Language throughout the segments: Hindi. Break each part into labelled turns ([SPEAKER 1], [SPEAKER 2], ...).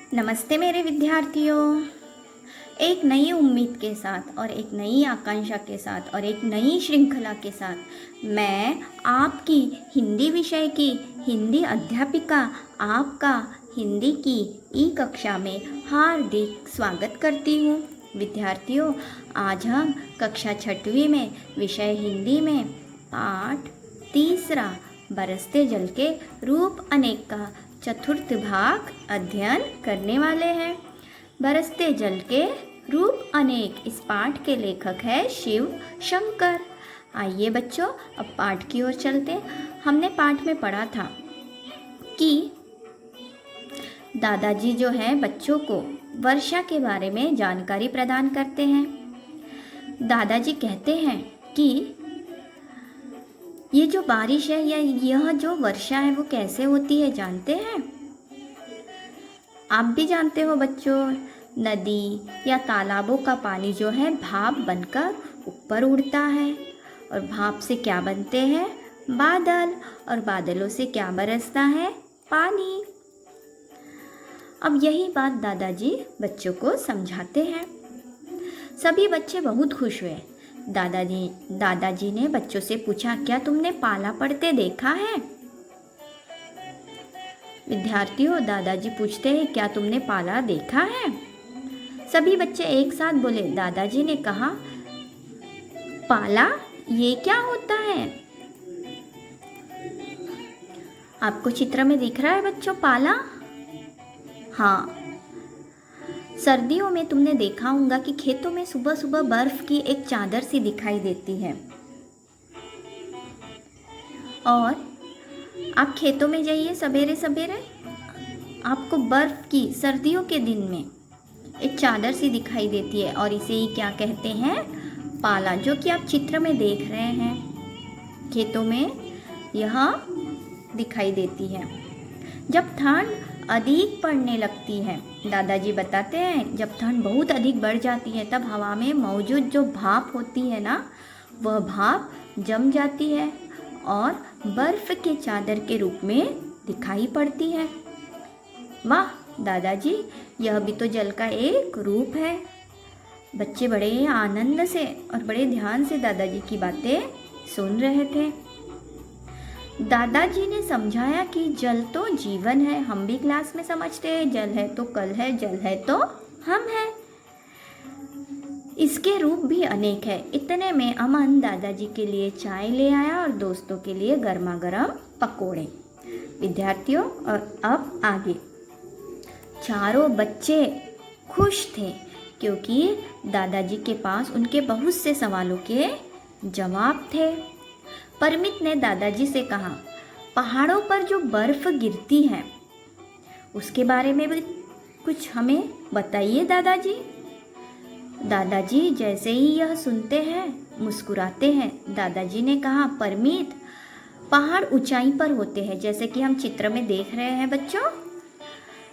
[SPEAKER 1] नमस्ते मेरे विद्यार्थियों। एक नई उम्मीद के साथ और एक नई आकांक्षा के साथ और एक नई श्रृंखला के साथ मैं आपकी हिंदी विषय की हिंदी अध्यापिका आपका हिंदी की ई कक्षा में हार्दिक स्वागत करती हूँ। विद्यार्थियों, आज हम कक्षा 6वीं में विषय हिंदी में पाठ 3 बरसते जल के रूप अनेक का चतुर्थ भाग अध्ययन करने वाले हैं। बरसते जल के रूप अनेक, इस पाठ के लेखक है शिव शंकर। आइए बच्चों, अब पाठ की ओर चलते हैं। हमने पाठ में पढ़ा था कि दादाजी जो हैं बच्चों को वर्षा के बारे में जानकारी प्रदान करते हैं। दादाजी कहते हैं कि ये जो बारिश है या यह जो वर्षा है वो कैसे होती है जानते हैं? आप भी जानते हो बच्चों, नदी या तालाबों का पानी जो है भाप बनकर ऊपर उड़ता है और भाप से क्या बनते हैं? बादल, और बादलों से क्या बरसता है? पानी। अब यही बात दादाजी बच्चों को समझाते हैं। सभी बच्चे बहुत खुश हुए। दादाजी ने बच्चों से पूछा, क्या तुमने पाला पढ़ते देखा है? विद्यार्थियों, दादाजी पूछते हैं, क्या तुमने पाला देखा है? सभी बच्चे एक साथ बोले। दादाजी ने कहा, पाला ये क्या होता है? आपको चित्र में दिख रहा है बच्चों पाला? हाँ, सर्दियों में तुमने देखा होगा कि खेतों में सुबह सुबह बर्फ की एक चादर सी दिखाई देती है। और आप खेतों में जाइए सवेरे सवेरे, आपको बर्फ की सर्दियों के दिन में एक चादर सी दिखाई देती है और इसे ही क्या कहते हैं? पाला, जो कि आप चित्र में देख रहे हैं। खेतों में यह दिखाई देती है। जब ठंड अधिक पड़ने लगती है, दादाजी बताते हैं, जब ठंड बहुत अधिक बढ़ जाती है तब हवा में मौजूद जो भाप होती है ना, वह भाप जम जाती है और बर्फ़ के चादर के रूप में दिखाई पड़ती है। वाह दादाजी, यह भी तो जल का एक रूप है। बच्चे बड़े आनंद से और बड़े ध्यान से दादाजी की बातें सुन रहे थे। दादाजी ने समझाया कि जल तो जीवन है। हम भी क्लास में समझते हैं, जल है तो कल है, जल है तो हम हैं। इसके रूप भी अनेक है। इतने में अमन दादाजी के लिए चाय ले आया और दोस्तों के लिए गर्मा गर्म पकोड़े। विद्यार्थियों, और अब आगे। चारों बच्चे खुश थे क्योंकि दादाजी के पास उनके बहुत से सवालों के जवाब थे। परमित ने दादाजी से कहा, पहाड़ों पर जो बर्फ गिरती है उसके बारे में भी कुछ हमें बताइए दादाजी। दादाजी जैसे ही यह सुनते हैं मुस्कुराते हैं। दादाजी ने कहा, परमित, पहाड़ ऊंचाई पर होते हैं जैसे कि हम चित्र में देख रहे हैं बच्चों।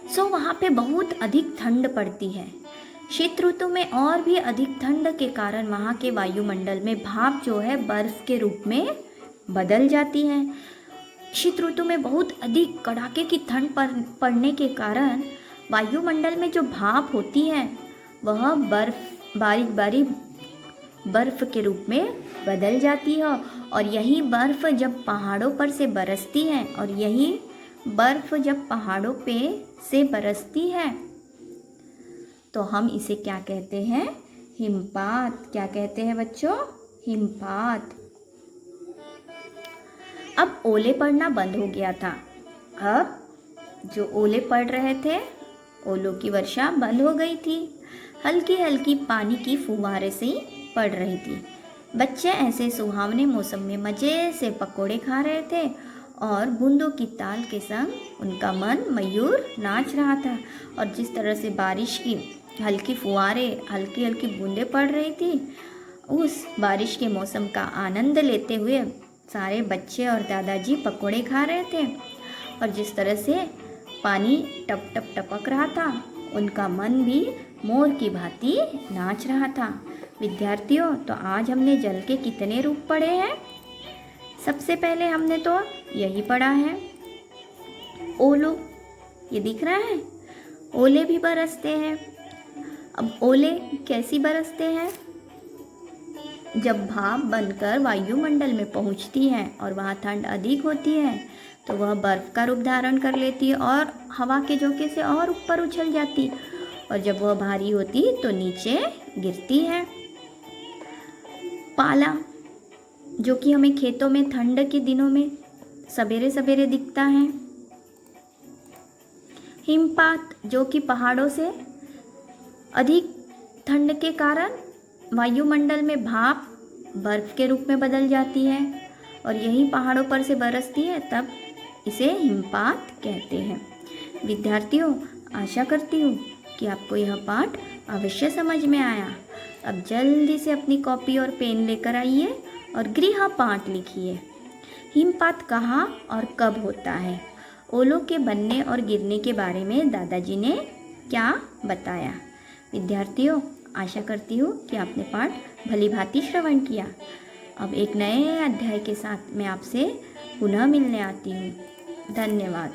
[SPEAKER 1] सो वहाँ पे बहुत अधिक ठंड पड़ती है। शीत ऋतु में और भी अधिक ठंड के कारण वहाँ के वायुमंडल में भाप जो है बर्फ के रूप में बदल जाती है। शीत ऋतु में बहुत अधिक कड़ाके की ठंड पड़ने के कारण वायुमंडल में जो भाप होती है वह बारीक बारीक बर्फ के रूप में बदल जाती है। और यही बर्फ जब पहाड़ों पर से बरसती है और यही बर्फ जब पहाड़ों पे से बरसती है तो हम इसे क्या कहते हैं? हिमपात। क्या कहते हैं बच्चों? हिमपात। अब ओले पड़ना बंद हो गया था। अब जो ओले पड़ रहे थे, ओलों की वर्षा बंद हो गई थी। हल्की हल्की पानी की फुहारें से पड़ रही थी। बच्चे ऐसे सुहावने मौसम में मज़े से पकोड़े खा रहे थे और बूंदों की ताल के संग उनका मन मयूर नाच रहा था। और जिस तरह से बारिश की हल्की फुहारें, हल्की हल्की बूंदें पड़ रही थी, उस बारिश के मौसम का आनंद लेते हुए सारे बच्चे और दादाजी पकोड़े खा रहे थे। और जिस तरह से पानी टप टप टपक रहा था, उनका मन भी मोर की भांति नाच रहा था। विद्यार्थियों, तो आज हमने जल के कितने रूप पढ़े हैं? सबसे पहले हमने तो यही पढ़ा है, ओलो। ये दिख रहा है, ओले भी बरसते हैं। अब ओले कैसी बरसते हैं? जब भाप बनकर वायुमंडल में पहुंचती है और वहाँ ठंड अधिक होती है तो वह बर्फ़ का रूप धारण कर लेती है और हवा के झोंके से और ऊपर उछल जाती, और जब वह भारी होती तो नीचे गिरती है। पाला, जो कि हमें खेतों में ठंड के दिनों में सवेरे सवेरे दिखता है। हिमपात, जो कि पहाड़ों से अधिक ठंड के कारण वायुमंडल में भाप बर्फ के रूप में बदल जाती है और यही पहाड़ों पर से बरसती है, तब इसे हिमपात कहते हैं। विद्यार्थियों, आशा करती हूँ कि आपको यह पाठ अवश्य समझ में आया। अब जल्दी से अपनी कॉपी और पेन लेकर आइए और गृहपाठ लिखिए। हिमपात कहाँ और कब होता है? ओलों के बनने और गिरने के बारे में दादाजी ने क्या बताया? विद्यार्थियों, आशा करती हूँ कि आपने पाठ भली भांति श्रवण किया। अब एक नए अध्याय के साथ मैं आपसे पुनः मिलने आती हूँ। धन्यवाद।